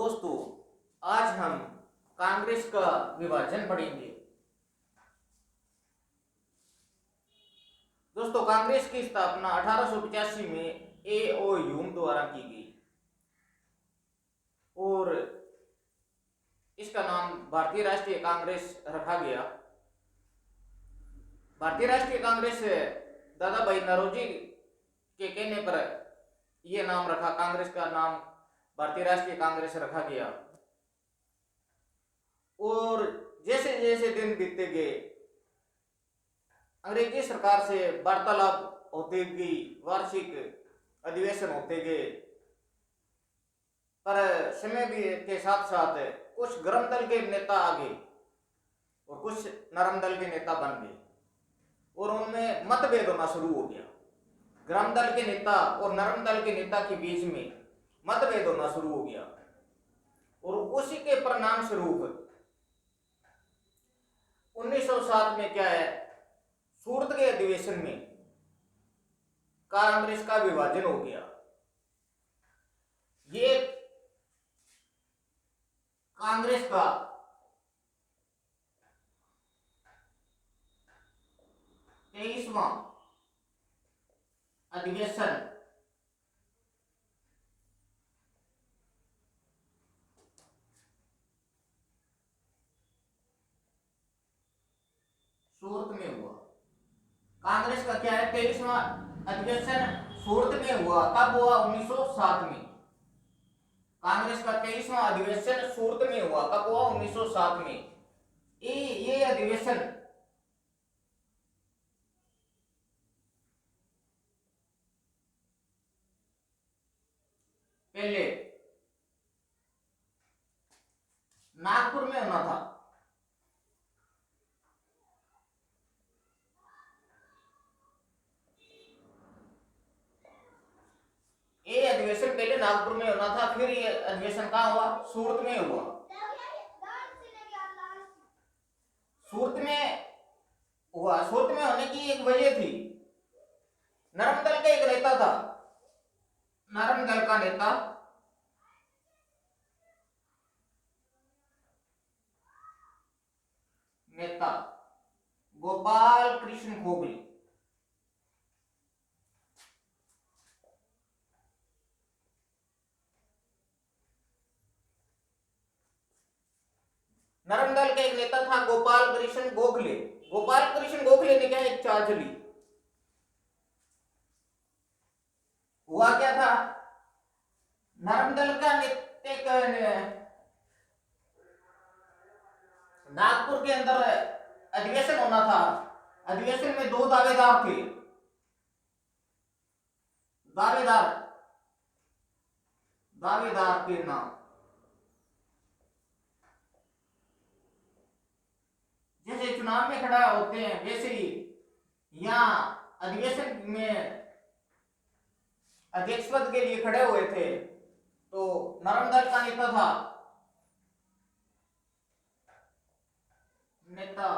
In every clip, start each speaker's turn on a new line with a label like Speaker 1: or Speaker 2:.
Speaker 1: दोस्तों, आज हम कांग्रेस का विभाजन पढ़ेंगे। दोस्तों, कांग्रेस की स्थापना 1885 में A.O. ह्यूम द्वारा की गई और इसका नाम भारतीय राष्ट्रीय कांग्रेस रखा गया। भारतीय राष्ट्रीय कांग्रेस दादा भाई नौरोजी के कहने पर यह नाम रखा, कांग्रेस का नाम भारतीय राष्ट्रीय कांग्रेस रखा गया। और जैसे जैसे दिन बीतते गए, अंग्रेजी सरकार से वार्तालाप होते गई, वार्षिक अधिवेशन होते गए, पर समय भी के साथ साथ कुछ गर्म दल के नेता आ गए और कुछ नरम दल के नेता बन गए और उनमें मतभेद होना शुरू हो गया। गर्म दल के नेता और नरम दल के नेता के बीच में मतभेद होना शुरू हो गया और उसी के परिणाम स्वरूप 1907 में क्या है, सूरत के अधिवेशन में कांग्रेस का विभाजन हो गया। ये कांग्रेस का तेईसवां अधिवेशन सूरत में हुआ। कांग्रेस का क्या है, 23वां अधिवेशन सूरत में हुआ। कब हुआ? 1907 में। कांग्रेस का 23वां अधिवेशन सूरत में हुआ। कब हुआ? 1907 में। ये अधिवेशन पहले नागपुर में होना था। ये अधिवेशन पहले नागपुर में होना था, फिर ये अधिवेशन कहाँ हुआ? सूरत में हुआ। सूरत में हुआ। सूरत में होने की एक वजह थी, नरम दल का एक नेता था। नरम दल का नेता गोपाल कृष्ण गोखले। नरम दल का एक नेता था गोपाल कृष्ण गोखले। गोपाल कृष्ण गोखले ने क्या एक चाल चली। हुआ क्या था, नरम दल का नागपुर के अंदर अधिवेशन होना था। अधिवेशन में दो दावेदार थे। दावेदार के नाम जैसे चुनाव में खड़ा होते हैं, वैसे ही यहाँ अधिवेशन में अध्यक्ष पद के लिए खड़े हुए थे। तो नरम दल का नेता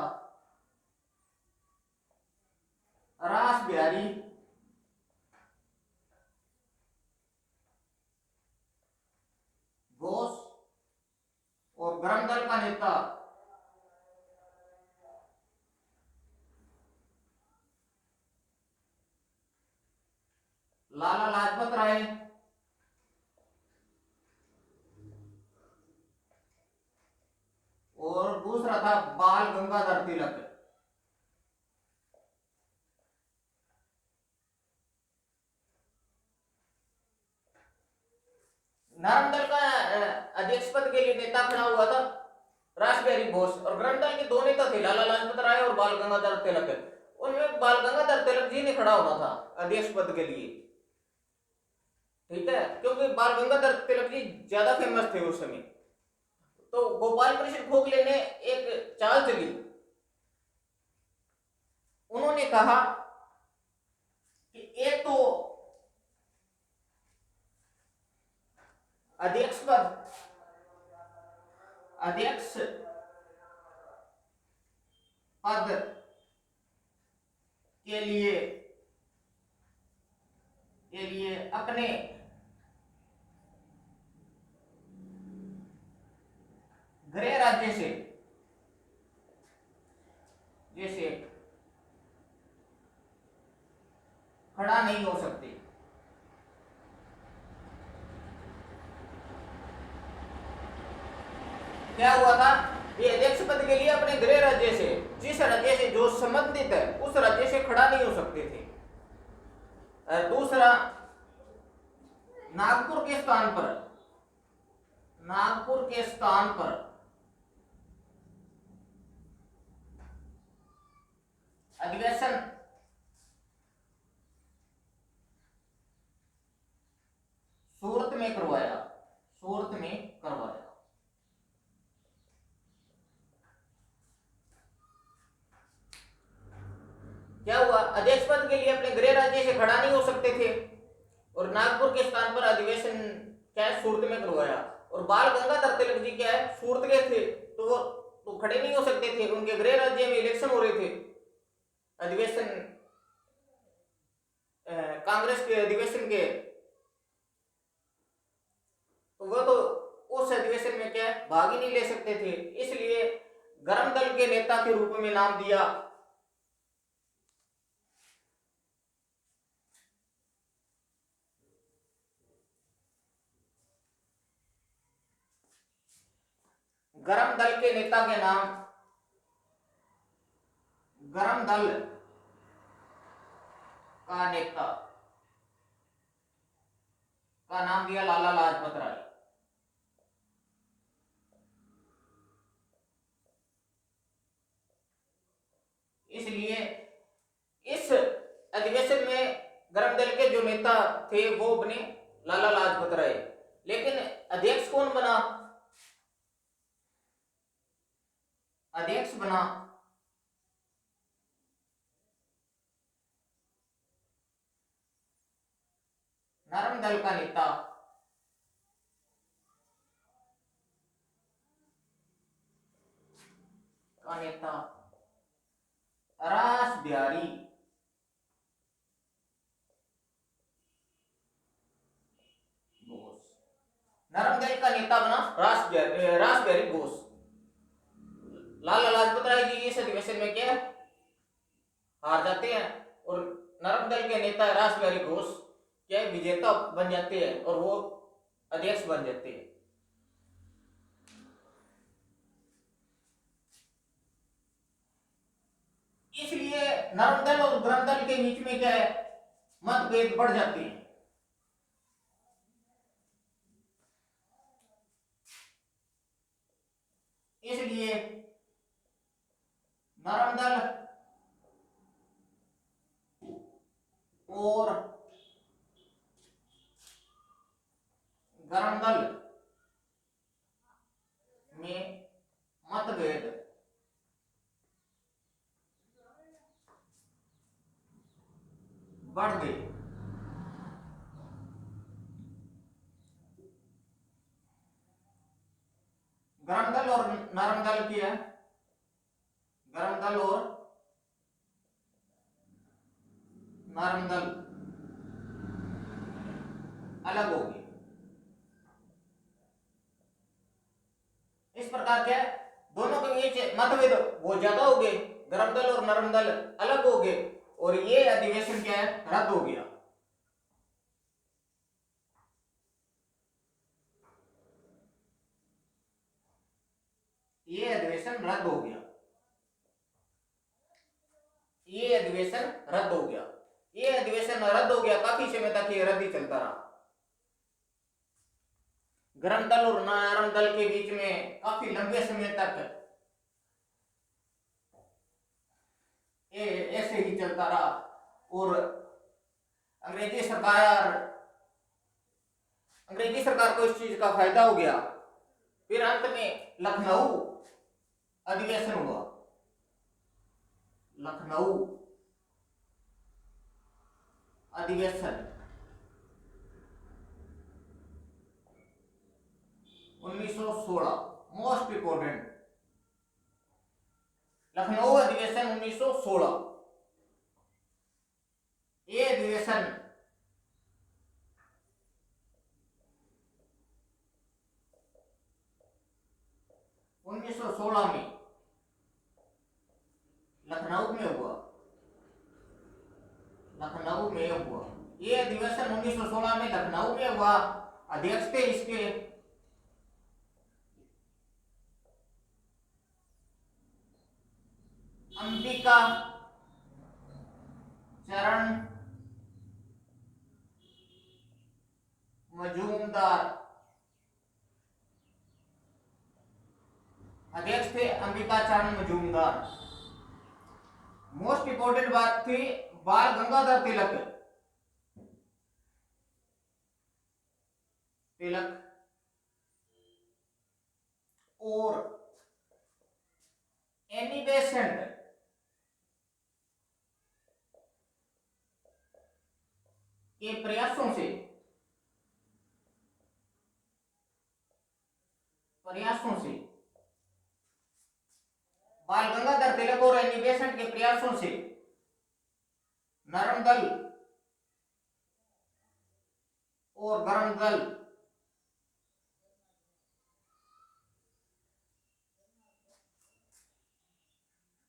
Speaker 1: रास बिहारी घोष और गर्म दल का नेता लाला लाजपत राय और दूसरा था बाल गंगाधर तिलक। नरम दल का अध्यक्ष पद के लिए नेता खड़ा हुआ था रास बिहारी बोस और गर्म दल के दो नेता थे, लाला लाजपत राय और बाल गंगाधर तिलक। उनमें बाल गंगाधर तिलक जी ने खड़ा होना था अध्यक्ष पद के लिए, ठीक है, क्योंकि बाल गंगाधर तिलक जी ज्यादा फेमस थे उस समय। तो गोपाल कृष्ण गोखले ने एक चाल चली। उन्होंने कहा कि एक तो अध्यक्ष पद के लिए अपने गृह राज्य से जैसे खड़ा नहीं हो सकते। क्या हुआ था, ये अध्यक्ष पद के लिए अपने गृह राज्य से, जिस राज्य से जो संबंधित है उस राज्य से खड़ा नहीं हो सकते थे। दूसरा, नागपुर के स्थान पर, नागपुर के स्थान पर अधिवेशन सूरत में करवाया, सूरत में करवाया। क्या हुआ, अध्यक्ष पद के लिए अपने गृह राज्य से खड़ा नहीं हो सकते थे और नागपुर के स्थान पर अधिवेशन क्या है, सूरत में करवाया। और बाल गंगाधर तिलक जी क्या है, सूरत के थे, तो वो तो खड़े नहीं हो सकते थे, उनके गृह राज्य में इलेक्शन हो रहे थे, अधिवेशन कांग्रेस के अधिवेशन के, तो वो तो उस अधिवेशन में क्या है, भाग ही नहीं ले सकते थे। इसलिए गरम दल के नेता के रूप में नाम दिया गरम दल के नेता के नाम, गरम दल का नेता का नाम दिया लाला लाजपत राय। इसलिए इस अधिवेशन में गरम दल के जो नेता थे वो बने लाला लाजपत राय। लेकिन अध्यक्ष कौन बना, अध्यक्ष बना नरम दल का नेता रास बिहारी घोष। नरम दल का नेता बना रास बिहारी घोष। लाला लाजपत राय जी इस अधिवेशन में क्या हार जाते हैं और नरम दल के नेता रास बिहारी घोष क्या विजेता बन जाते हैं और वो अध्यक्ष बन जाते हैं। इसलिए नरम दल और गरम दल के बीच में क्या है, मतभेद बढ़ जाते हैं। इसलिए नरम दल और गरम दल में मतभेद बढ़ गए। गरम दल और नरम दल की है, गरम दल और नरम दल अलग होगी। इस प्रकार के दोनों के बीच मतभेद बहुत ज्यादा हो गए, गरम दल और नरम दल अलग हो गए और ये अधिवेशन क्या है, रद्द हो गया। ये अधिवेशन रद्द हो गया, ये अधिवेशन रद्द हो गया, ये अधिवेशन रद्द हो गया। काफी समय तक ये रद्द ही चलता रहा। गरम दल और नरम दल के बीच में काफी लंबे समय तक ये ऐसे ही चलता रहा और अंग्रेजी सरकार को इस चीज का फायदा हो गया। फिर अंत में लखनऊ अधिवेशन हुआ, लखनऊ अधिवेशन 1916 मोस्ट इंपोर्टेंट, लखनऊ अधिवेशन 1916। ये अधिवेशन 1916 में लखनऊ में हुआ। लखनऊ में हुआ ये अधिवेशन 1916 में लखनऊ में हुआ। अध्यक्ष थे इसके अंबिका चरण मजूमदार। अध्यक्ष थे अंबिका चरण मजूमदार। मोस्ट इंपोर्टेंट बात थी बाल गंगाधर तिलक। तिलक और एनी बेसेंट के प्रयासों से बाल गंगाधर तिलक और एनी बेसेंट के प्रयासों से नरम दल और गरम दल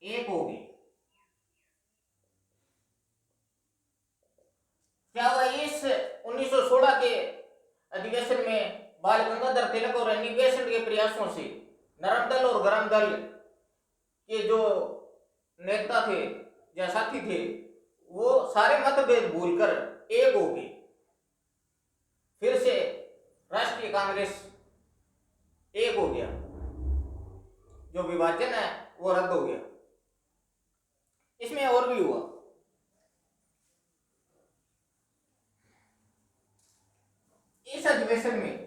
Speaker 1: एक हो गए। क्या हुआ इस 1916 के अधिवेशन में बाल गंगाधर तिलक और एनी बेसेंट के प्रयासों से नरम दल और गरम दल के जो नेता थे या साथी थे वो सारे मतभेद भूलकर एक हो गए। फिर से राष्ट्रीय कांग्रेस एक हो गया। जो विभाजन है वो रद्द हो गया। इसमें और भी हुआ। इस अधिवेशन में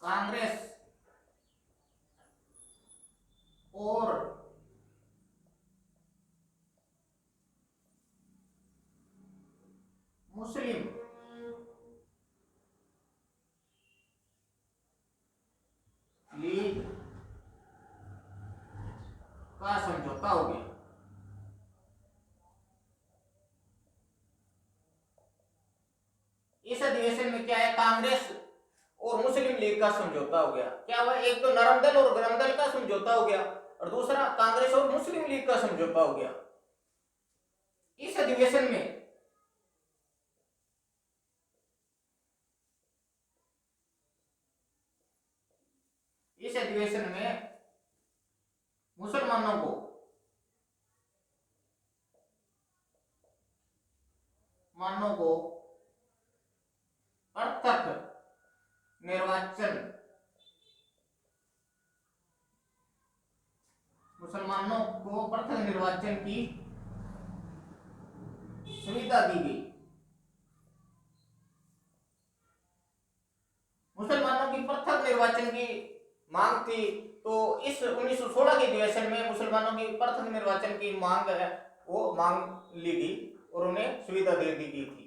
Speaker 1: कांग्रेस और मुस्लिम लीग का समझौता हो गया। इस अधिवेशन में क्या है, कांग्रेस और मुस्लिम लीग का समझौता हो गया। क्या हुआ, एक तो नरम दल और गरम दल का समझौता हो गया और दूसरा कांग्रेस और मुस्लिम लीग का समझौता हो गया। इस अधिवेशन में मुसलमानों को पृथक निर्वाचन की सुविधा दी गई। मुसलमानों की पृथक निर्वाचन की मांग थी, तो इस 1916 के अधिवेशन में मुसलमानों की पृथक निर्वाचन की मांग है वो मांग ली गई और उन्हें सुविधा दे दी गई थी।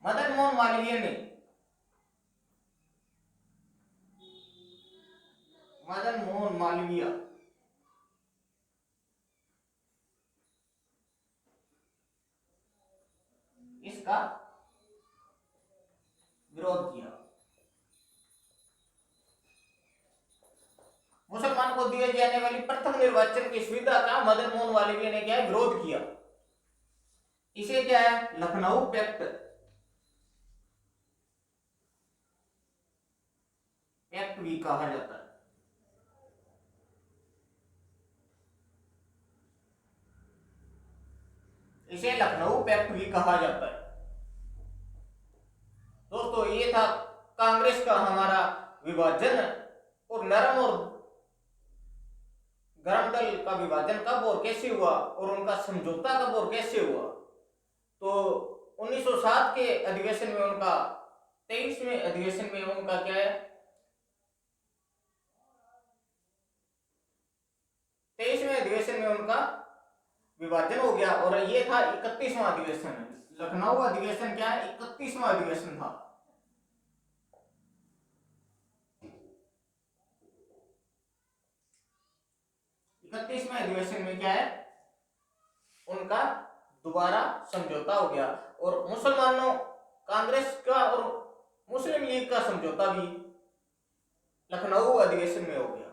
Speaker 1: मदन मोहन मालवीय इसका विरोध किया। मुसलमान को दिए जाने वाली पृथक निर्वाचन की सुविधा का मदन मोहन मालवीय ने क्या विरोध किया। इसे क्या है, लखनऊ पैक्ट भी कहा जाता है। इसे लखनऊ पैक्ट भी कहा जाता है। दोस्तों ये था कांग्रेस का हमारा विभाजन और नरम और गरम दल का विभाजन कब और कैसे हुआ और उनका समझौता कब और कैसे हुआ। तो 1907 के अधिवेशन में उनका 23वें अधिवेशन में उनका क्या है, 23वें अधिवेशन में उनका विभाजन हो गया और ये था 31वां अधिवेशन। लखनऊ अधिवेशन क्या है, 31वां अधिवेशन था। 31वें अधिवेशन में क्या है, उनका दोबारा समझौता हो गया और मुसलमानों, कांग्रेस का और मुस्लिम लीग का समझौता भी लखनऊ अधिवेशन में हो गया।